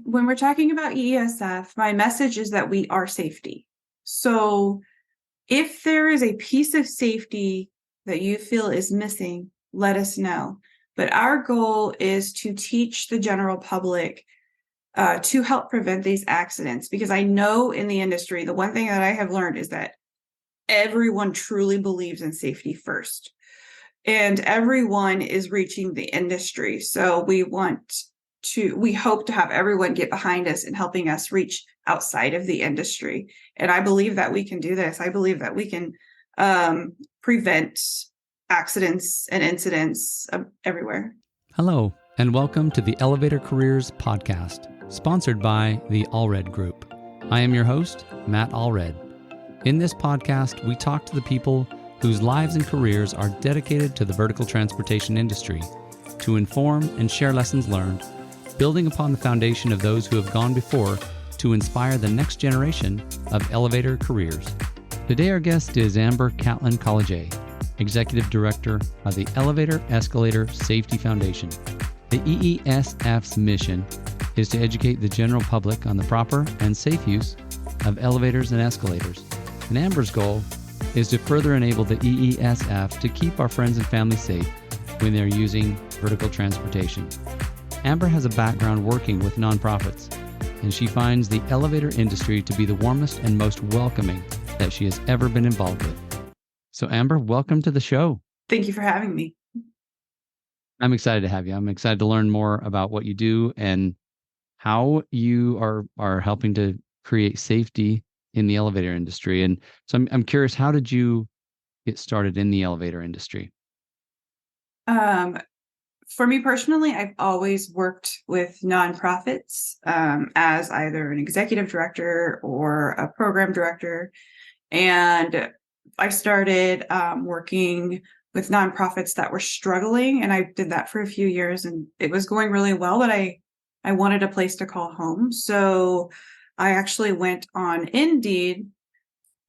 when we're talking about EESF, my message is that we are safety. So if there is a piece of safety that you feel is missing, let us know. But our goal is to teach the general public to help prevent these accidents, because I know in the industry, the one thing that I have learned is that everyone truly believes in safety first, and everyone is reaching the industry. So we hope to have everyone get behind us and helping us reach outside of the industry. And I believe that we can do this. I believe that we can prevent accidents and incidents everywhere. Hello, and welcome to the Elevator Careers Podcast, sponsored by the Allred Group. I am your host, Matt Allred. In this podcast, we talk to the people whose lives and careers are dedicated to the vertical transportation industry to inform and share lessons learned, building upon the foundation of those who have gone before to inspire the next generation of elevator careers. Today, our guest is Amber Catlin-Kolodziej, Executive Director of the Elevator Escalator Safety Foundation. The EESF's mission is to educate the general public on the proper and safe use of elevators and escalators. And Amber's goal is to further enable the EESF to keep our friends and family safe when they're using vertical transportation. Amber has a background working with nonprofits, and she finds the elevator industry to be the warmest and most welcoming that she has ever been involved with. So Amber, welcome to the show. Thank you for having me. I'm excited to have you. I'm excited to learn more about what you do and how you are helping to create safety in the elevator industry. And so I'm curious, how did you get started in the elevator industry? For me personally, I've always worked with nonprofits as either an executive director or a program director. And I started working with nonprofits that were struggling, and I did that for a few years, and it was going really well, but I wanted a place to call home. So I actually went on Indeed,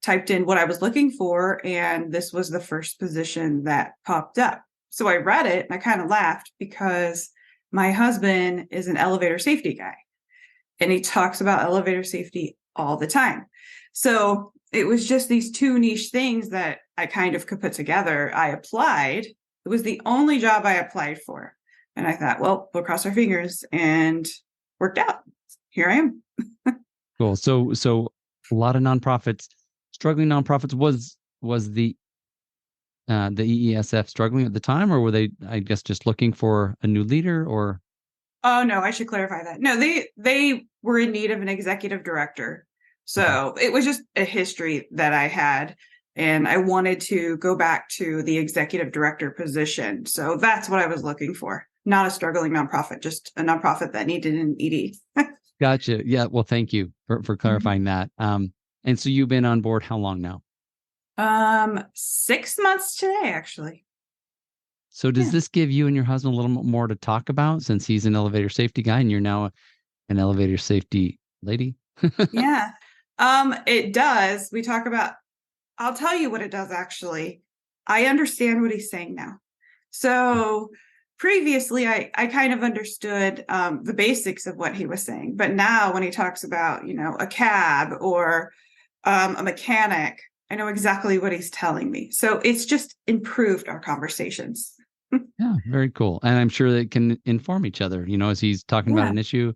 typed in what I was looking for, and this was the first position that popped up. So I read it and I kind of laughed because my husband is an elevator safety guy and he talks about elevator safety all the time. So it was just these two niche things that I kind of could put together. I applied. It was the only job I applied for. And I thought, well, we'll cross our fingers, and worked out. Here I am. Cool. So a lot of nonprofits, struggling nonprofits, was the EESF struggling at the time, or were they, I guess, just looking for a new leader? Or oh no, I should clarify that. No, they were in need of an executive director. So It was just a history that I had, and I wanted to go back to the executive director position. So that's what I was looking for. Not a struggling nonprofit, just a nonprofit that needed an ED. Gotcha. Yeah. Well, thank you for clarifying that. And so you've been on board how long now? 6 months today, actually. So does this give you and your husband a little bit more to talk about, since he's an elevator safety guy and you're now an elevator safety lady? Yeah. It does. We talk about, I'll tell you what it does, actually. I understand what he's saying now. So previously, I kind of understood the basics of what he was saying. But now when he talks about, a cab or a mechanic, I know exactly what he's telling me. So it's just improved our conversations. Yeah, very cool. And I'm sure that can inform each other, as he's talking about an issue,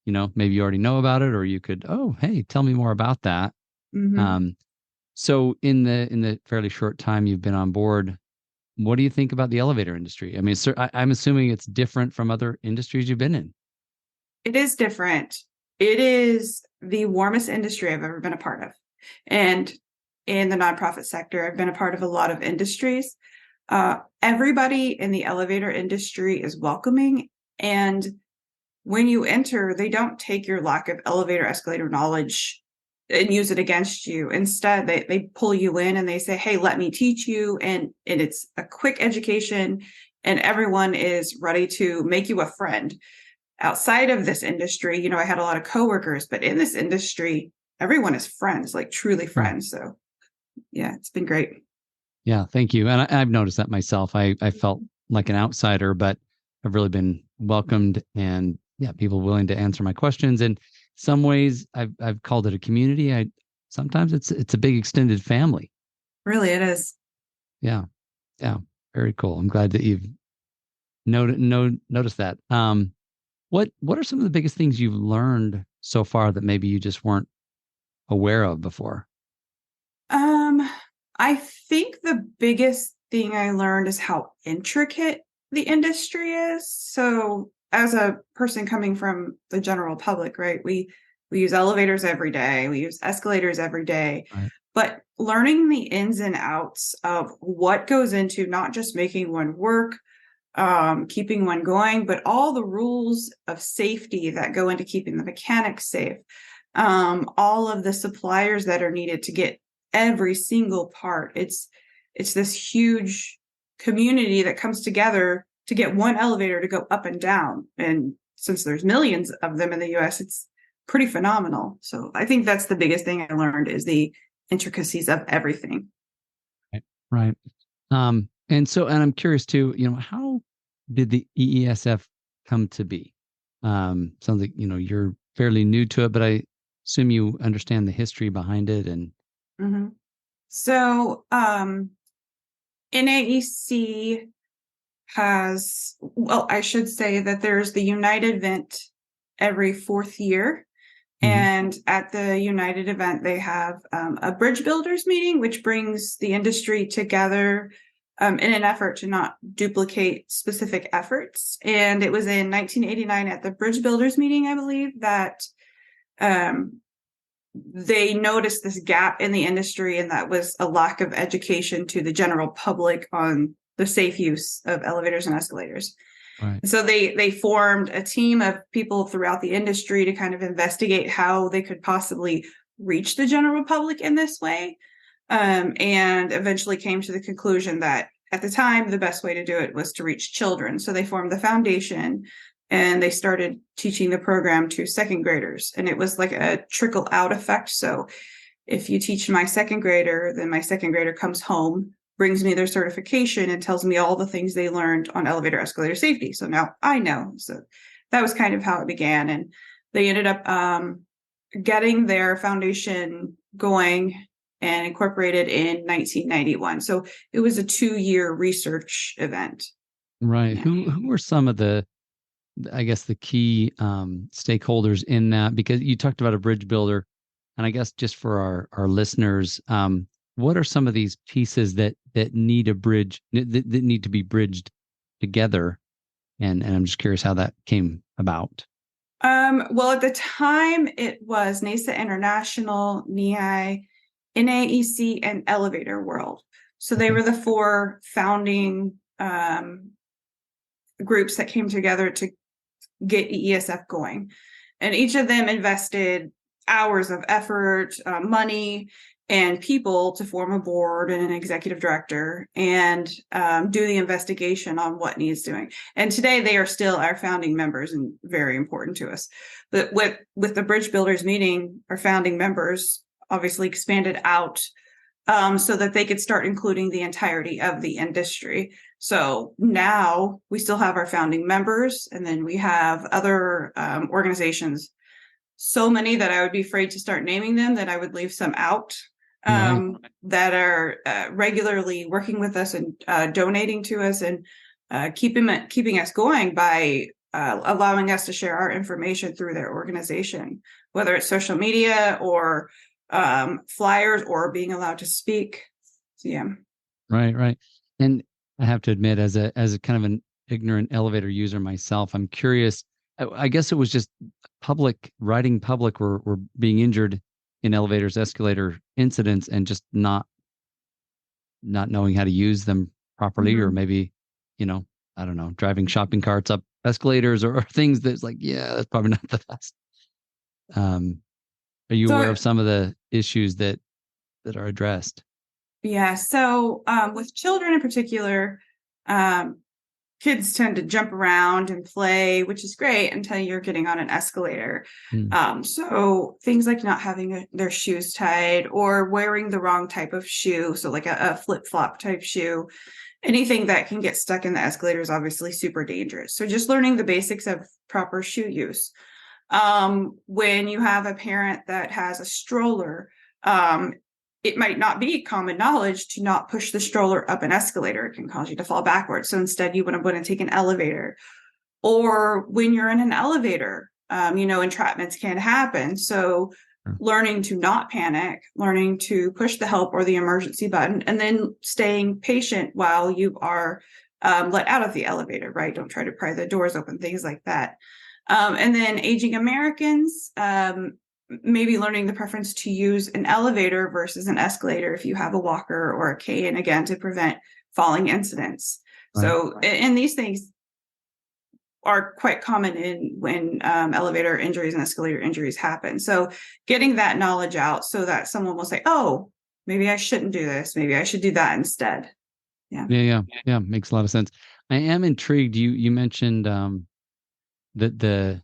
maybe you already know about it, or you could, oh, hey, tell me more about that. Mm-hmm. So in the fairly short time you've been on board, what do you think about the elevator industry? I mean, I'm assuming it's different from other industries you've been in. It is different. It is the warmest industry I've ever been a part of. And in the nonprofit sector, I've been a part of a lot of industries. Everybody in the elevator industry is welcoming. And when you enter, they don't take your lack of elevator escalator knowledge and use it against you. Instead, they pull you in and they say, hey, let me teach you. And it's a quick education, and everyone is ready to make you a friend. Outside of this industry, I had a lot of coworkers, but in this industry, everyone is friends, like truly friends. So yeah, it's been great. Yeah, thank you. And I've noticed that myself. I felt like an outsider, but I've really been welcomed and people willing to answer my questions. And some ways I've called it a community. Sometimes it's a big extended family. Really, it is. Yeah. Yeah. Very cool. I'm glad that you've noticed that. What are some of the biggest things you've learned so far that maybe you just weren't aware of before? I think the biggest thing I learned is how intricate the industry is. So as a person coming from the general public, right, we use elevators every day, we use escalators every day, Right. but learning the ins and outs of what goes into not just making one work, keeping one going, but all the rules of safety that go into keeping the mechanics safe, all of the suppliers that are needed to get every single part. It's this huge community that comes together to get one elevator to go up and down. And since there's millions of them in the US, it's pretty phenomenal. So I think that's the biggest thing I learned is the intricacies of everything. Right. And I'm curious too, how did the EESF come to be? Sounds like, you're fairly new to it, but I assume you understand the history behind it. And Mm-hmm. So NAEC has, well, I should say that there's the United event every 4th year. And at the United event, they have a bridge builders meeting, which brings the industry together in an effort to not duplicate specific efforts. And it was in 1989 at the bridge builders meeting, I believe, that they noticed this gap in the industry, and that was a lack of education to the general public on the safe use of elevators and escalators. right. So they formed a team of people throughout the industry to kind of investigate how they could possibly reach the general public in this way, and eventually came to the conclusion that at the time, the best way to do it was to reach children. So they formed the foundation, and they started teaching the program to 2nd graders. And it was like a trickle out effect. So if you teach my 2nd grader, then my 2nd grader comes home, brings me their certification, and tells me all the things they learned on elevator escalator safety. So now I know. So that was kind of how it began. And they ended up getting their foundation going and incorporated in 1991. So it was a 2-year research event. Right. Yeah. Who were some of the, I guess, the key stakeholders in that? Because you talked about a bridge builder, and I guess just for our listeners, what are some of these pieces that need a bridge, that need to be bridged together? And I'm just curious how that came about. Well, at the time, it was NASA International, NEI, NAEC, and Elevator World. So they were the 4 founding groups that came together to get EESF going. And each of them invested hours of effort, money, and people to form a board and an executive director and do the investigation on what needs doing. And today they are still our founding members and very important to us. But with the Bridge Builders meeting, our founding members obviously expanded out so that they could start including the entirety of the industry. So now we still have our founding members, and then we have other organizations, so many that I would be afraid to start naming them, that I would leave some out, that are regularly working with us and donating to us and keeping us going by allowing us to share our information through their organization, whether it's social media or flyers or being allowed to speak. So, yeah. Right. And I have to admit, as a kind of an ignorant elevator user myself, I'm curious. I guess it was just public were being injured in elevators, escalator incidents, and just not knowing how to use them properly, or maybe, I don't know, driving shopping carts up escalators or things that's like, yeah, that's probably not the best. Are you aware of some of the issues that are addressed? Yeah. So with children in particular, kids tend to jump around and play, which is great until you're getting on an escalator. So things like not having their shoes tied or wearing the wrong type of shoe, so like a flip-flop type shoe, anything that can get stuck in the escalator is obviously super dangerous. So just learning the basics of proper shoe use. When you have a parent that has a stroller, it might not be common knowledge to not push the stroller up an escalator. It can cause you to fall backwards. So instead, you want to take an elevator. Or when you're in an elevator, entrapments can happen. So learning to not panic, learning to push the help or the emergency button, and then staying patient while you are let out of the elevator, right? Don't try to pry the doors open, things like that. And then aging Americans, maybe learning the preference to use an elevator versus an escalator if you have a walker or a cane, again, to prevent falling incidents. Right. So, and these things are quite common when elevator injuries and escalator injuries happen. So getting that knowledge out so that someone will say, oh, maybe I shouldn't do this. Maybe I should do that instead. Yeah. Makes a lot of sense. I am intrigued. You mentioned that the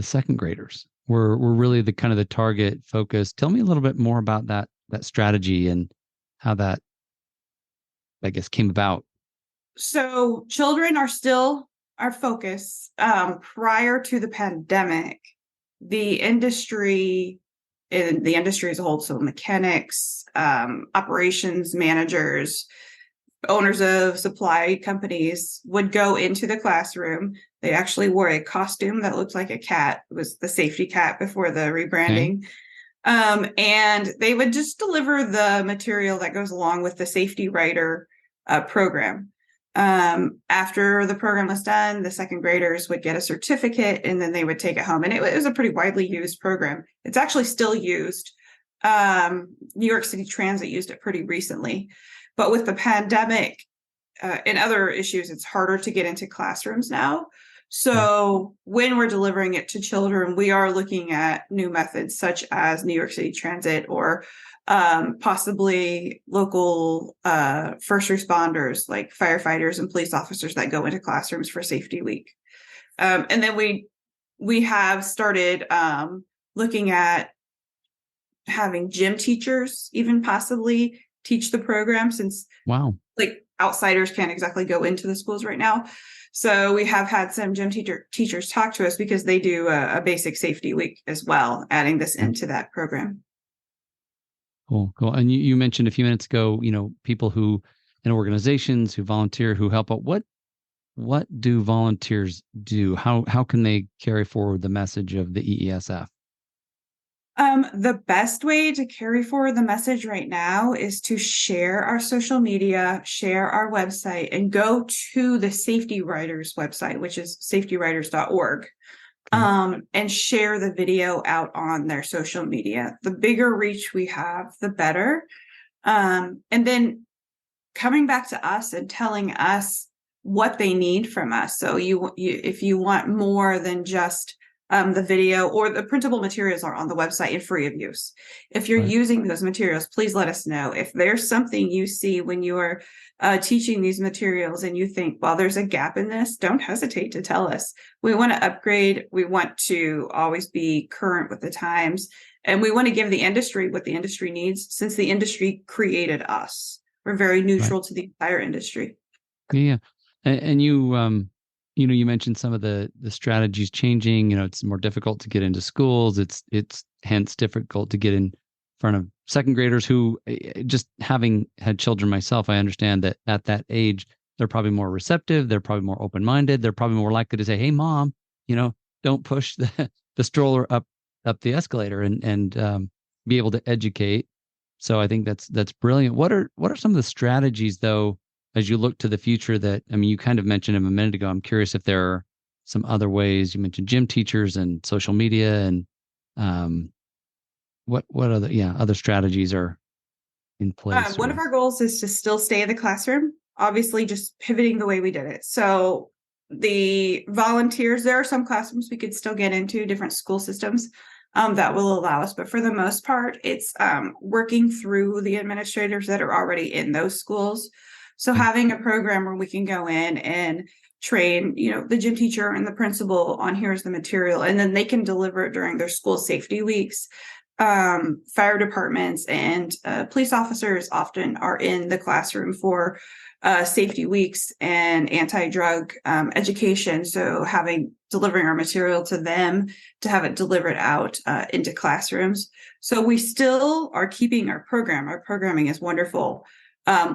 second graders were really the kind of the target focus. Tell me a little bit more about that strategy and how that, I guess, came about. So children are still our focus. Prior to the pandemic, the industry as a whole, so mechanics, operations managers, owners of supply companies would go into the classroom. They actually wore a costume that looked like a cat. It was the safety cat before the rebranding. Okay. And they would just deliver the material that goes along with the safety rider program. After the program was done, the second graders would get a certificate and then they would take it home. And it was a pretty widely used program. It's actually still used. New York City Transit used it pretty recently. But with the pandemic and other issues, it's harder to get into classrooms now. So when we're delivering it to children, we are looking at new methods such as New York City Transit or possibly local first responders like firefighters and police officers that go into classrooms for Safety Week. And then we have started looking at having gym teachers even possibly teach the program, since like outsiders can't exactly go into the schools right now. So we have had some gym teachers talk to us because they do a basic safety week as well, adding this into that program. Cool. And you mentioned a few minutes ago, people who in organizations who volunteer, who help out. What do volunteers do? How can they carry forward the message of the EESF? The best way to carry forward the message right now is to share our social media, share our website, and go to the Safety Riders website, which is safetyriders.org, and share the video out on their social media. The bigger reach we have, the better. And then coming back to us and telling us what they need from us. So if you want more than just the video, or the printable materials are on the website and free of use. If you're using those materials, please let us know. If there's something you see when you are teaching these materials and you think, well, there's a gap in this, don't hesitate to tell us. We want to upgrade. We want to always be current with the times. And we want to give the industry what the industry needs, since the industry created us. We're very neutral to the entire industry. Yeah. And you mentioned some of the strategies changing. It's more difficult to get into schools. It's hence difficult to get in front of second graders who, just having had children myself, I understand that at that age, they're probably more receptive. They're probably more open-minded. They're probably more likely to say, hey, mom, don't push the stroller up the escalator and be able to educate. So I think that's brilliant. What are some of the strategies, though, as you look to the future that, you kind of mentioned them a minute ago? I'm curious if there are some other ways. You mentioned gym teachers and social media, and what other strategies are in place? One of our goals is to still stay in the classroom, obviously just pivoting the way we did it. So the volunteers, there are some classrooms we could still get into, different school systems that will allow us. But for the most part, it's working through the administrators that are already in those schools. So having a program where we can go in and train, the gym teacher and the principal on here's the material, and then they can deliver it during their school safety weeks. Fire departments and police officers often are in the classroom for safety weeks and anti-drug education. So delivering our material to them to have it delivered out into classrooms. So we still are keeping our program. Our programming is wonderful.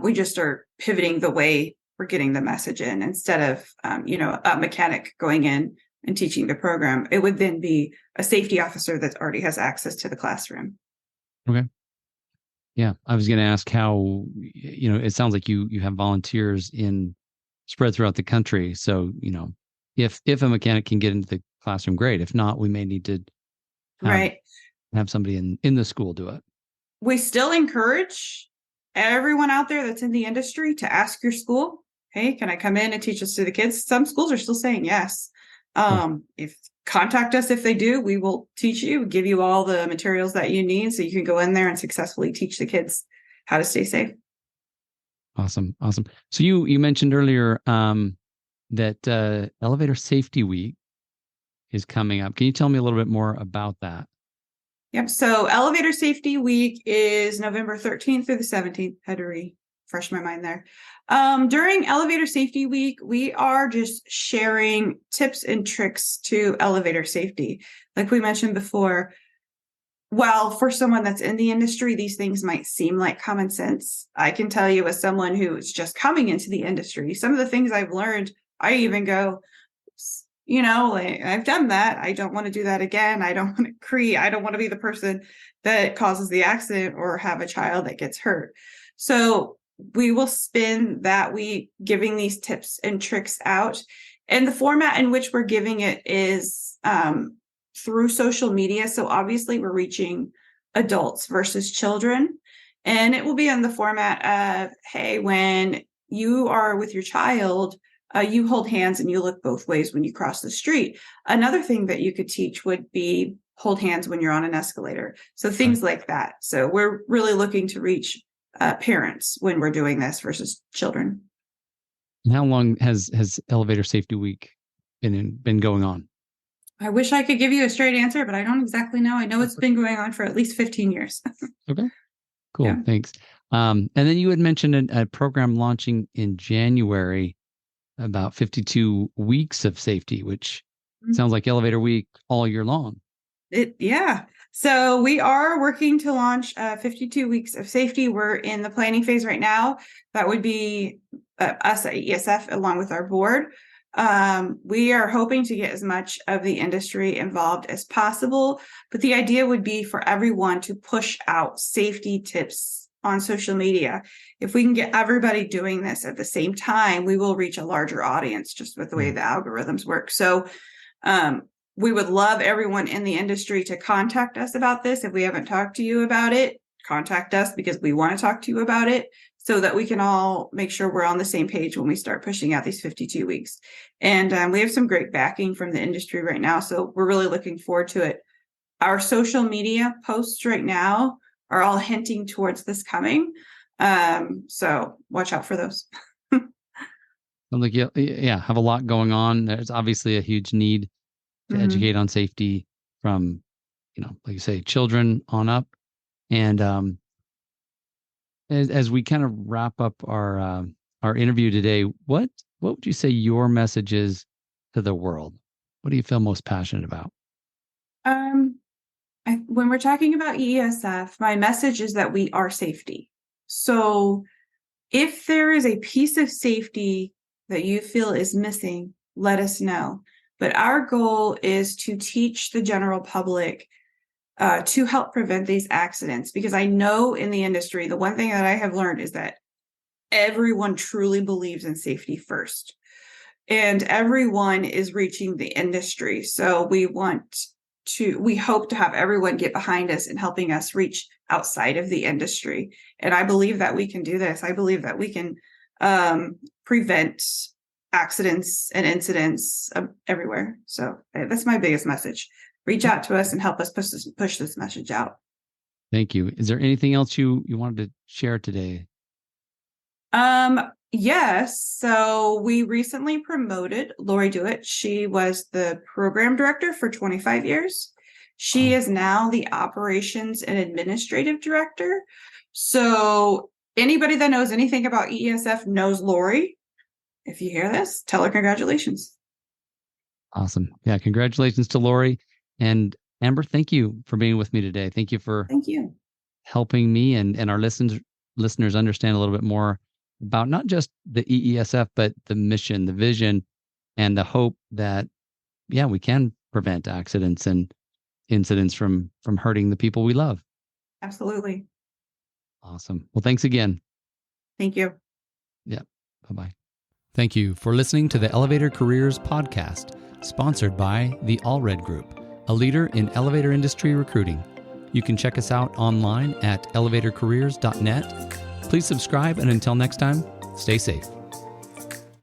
We just are pivoting the way we're getting the message in. Instead of, a mechanic going in and teaching the program, it would then be a safety officer that already has access to the classroom. Okay. Yeah. I was going to ask how, it sounds like you have volunteers spread throughout the country. So, if a mechanic can get into the classroom, great. If not, we may need to have somebody in the school do it. We still encourage everyone out there that's in the industry to ask your school, hey, can I come in and teach this to the kids? Some schools are still saying yes. If contact us if they do, we will teach you, give you all the materials that you need so you can go in there and successfully teach the kids how to stay safe. Awesome. So you mentioned earlier that Elevator Safety Week is coming up. Can you tell me a little bit more about that? Yep. So Elevator Safety Week is November 13th through the 17th. Had to refresh my mind there. During Elevator Safety Week, we are just sharing tips and tricks to elevator safety. Like we mentioned before, while for someone that's in the industry, these things might seem like common sense, I can tell you as someone who is just coming into the industry, some of the things I've learned, I even go, I've done that. I don't want to do that again. I don't want to be the person that causes the accident or have a child that gets hurt. So we will spend that week giving these tips and tricks out. And the format in which we're giving it is through social media. So obviously we're reaching adults versus children. And it will be in the format of, hey, when you are with your child, you hold hands and you look both ways when you cross the street. Another thing that you could teach would be hold hands when you're on an escalator. So things like that. So we're really looking to reach parents when we're doing this versus children. And how long has Elevator Safety Week been going on? I wish I could give you a straight answer, but I don't exactly know. I know it's been going on for at least 15 years. Okay, cool. Yeah. Thanks. And then you had mentioned a program launching in January about 52 weeks of safety, which sounds like Elevator Week all year long. Yeah. So we are working to launch 52 weeks of safety. We're in the planning phase right now. That would be us at EESF along with our board. We are hoping to get as much of the industry involved as possible, but the idea would be for everyone to push out safety tips on social media. If we can get everybody doing this at the same time, we will reach a larger audience just with the way the algorithms work. So we would love everyone in the industry to contact us about this. If we haven't talked to you about it, contact us because we want to talk to you about it so that we can all make sure we're on the same page when we start pushing out these 52 weeks. And we have some great backing from the industry right now. So we're really looking forward to it. Our social media posts right now are all hinting towards this coming. So watch out for those. Sounds like have a lot going on. There's obviously a huge need to educate on safety from, like you say, children on up. And as we kind of wrap up our interview today, what would you say your message is to the world? What do you feel most passionate about? When we're talking about EESF, my message is that we are safety. So if there is a piece of safety that you feel is missing, let us know. But our goal is to teach the general public to help prevent these accidents, because I know in the industry, the one thing that I have learned is that everyone truly believes in safety first, and everyone is reaching the industry. So we hope to have everyone get behind us and helping us reach outside of the industry. And I believe that we can do this. I believe that we can prevent accidents and incidents everywhere. So that's my biggest message. Reach out to us and help us push this message out. Thank you. Is there anything else you wanted to share today? Yes. So we recently promoted Laurie Dueitt. She was the program director for 25 years. She is now the operations and administrative director. So anybody that knows anything about EESF knows Laurie. If you hear this, tell her congratulations. Awesome. Yeah. Congratulations to Laurie. And Amber, thank you for being with me today. Thank you for helping me and our listeners understand a little bit more about not just the EESF, but the mission, the vision, and the hope that, we can prevent accidents and incidents from hurting the people we love. Absolutely. Awesome. Well, thanks again. Thank you. Yeah. Bye-bye. Thank you for listening to the Elevator Careers podcast, sponsored by the Allred Group, a leader in elevator industry recruiting. You can check us out online at elevatorcareers.net. Please subscribe, and until next time, stay safe.